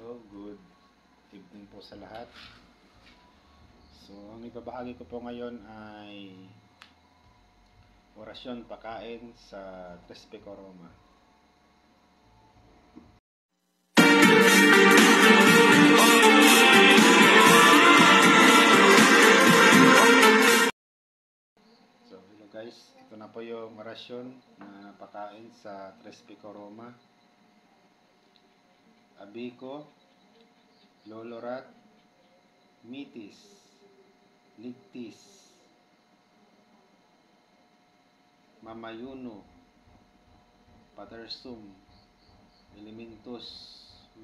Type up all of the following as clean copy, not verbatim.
So, good evening po sa lahat. So, ang ibabahagi ko po ngayon ay orasyon pakain sa Tres Pico Roma. So, hello guys. Ito na po yung orasyon na pakain sa Tres Pico Roma. Abiko, Lolorat, Mitis, Ligtis, Mamayuno, Patersum, Elementus,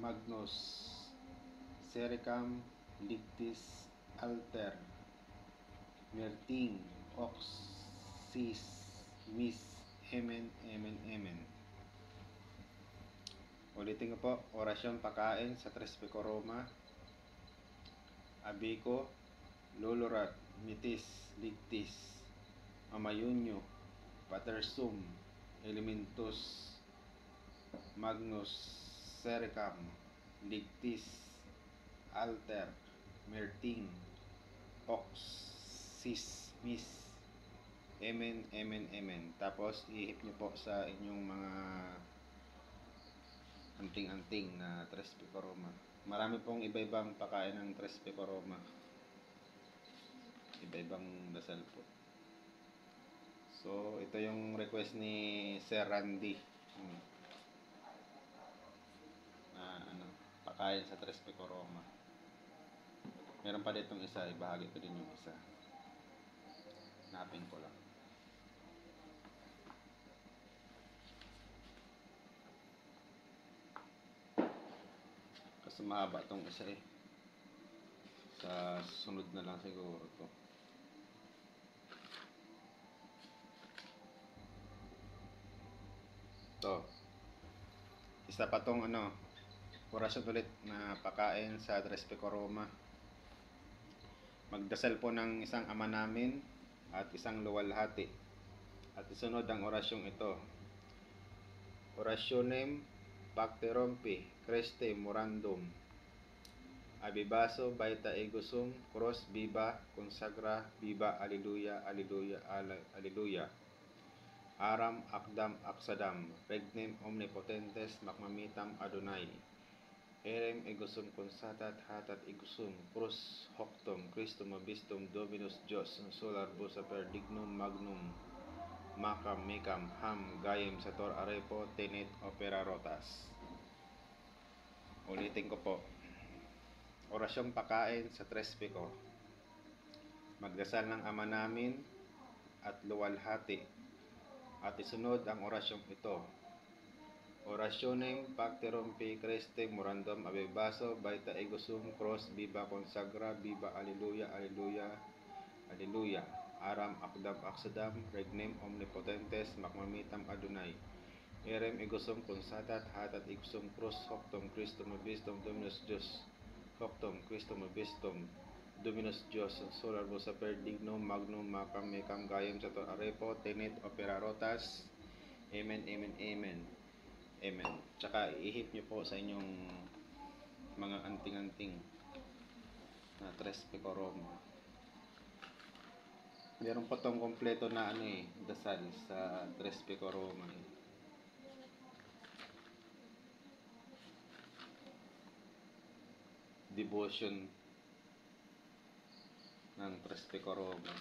Magnus, Sericam, Ligtis, Alter, Merting, Ox, Sis, Mis, Emen, Emen, Emen. Ulitin ko po, orasyon pakain sa Tres Pico Roma. Abiko, Lolorat, Mitis, Ligtis, Mamayunyo, Patersum, Elementus, Magnus, Sericam, Ligtis, Alter, Merting, Ox, Sis, Mis, Emen, Emen, Emen. Tapos ihip nyo po sa inyong mga anting-anting na Tres Pico Roma. Marami pong iba-ibang pakain ng Tres Pico Roma. Iba-ibang dasal po. So, ito yung request ni Sir Randy. Pakain sa Tres Pico Roma. Meron pa ditong isa, ibahagi ko din yung isa. Hanapin ko lang. Kasi mahaba tong isa eh. Sa sunod na lang siguro to. To. Isa pa tong orasyon ulit na pakain sa Tres Pico Roma. Magdasal po ng isang Ama Namin at isang luwalhati. At isunod ang orasyong ito. Orasyonem Pacte Rompi Creste Morandum Abibaso Baita Egosum Cross Viva Consagra Viva Alleluia Alleluia Alleluia Aram Akdam Aksadam Regnem Omnipotentes Makmamitam Adonai Erem Egosum Consatat Hatat Egosum Cross Hoctum Christum Abistum Dominus Dios Solar Busa Per Dignum Magnum Macam Mecam Ham Gayem Sator Arepo Tenet Opera Rotas. Ulitin ko po. Orasyong pakain sa Tres Pico. Magdasal ng Ama Namin at luwalhati. At isunod ang orasyong ito. Orasyonem Pacte Rompi Creste Morandum Abebaso Baita Egosum Cross Viva Consagra Viva Alleluia Alleluia Alleluia Aram Akdam Aksadam Regnem Omnipotentes Makmamitam Adonai Erem Egosum Consatat Hatat Egosum Cross Hoctum Christum Abistum Dominus Dios Hoctum Christum Abistum Dominus Dios Solar Busa Per Dignum Magnum Macam Mecam Gayem Sator Arepo Tenet Opera Rotas. Amen, Amen, Amen, Amen. Tsaka ihip nyo po sa inyong mga anting-anting na Tres Pico Roma. Meron pa tong kompleto na dasal sa Tres Pico Roma. Devotion ng Tres Pico Roma.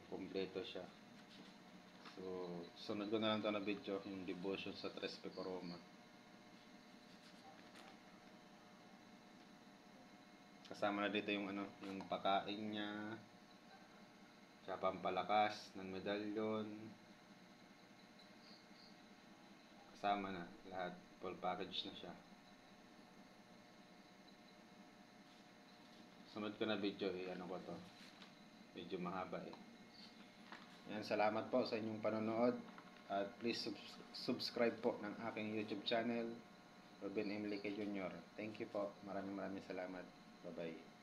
Kompleto siya. So, sunod ko na lang ito na video, yung devotion sa Tres Pico Roma. Kasama na dito yung yung pakain niya, sa pampalakas ng medalyon. Kasama na lahat, full package na siya. Sunod ko na video ko to. Medyo mahaba Yan, salamat po sa inyong panonood at please subscribe po ng aking YouTube channel, Ruben M. Lique Jr. Thank you po. Maraming salamat. Bye-bye.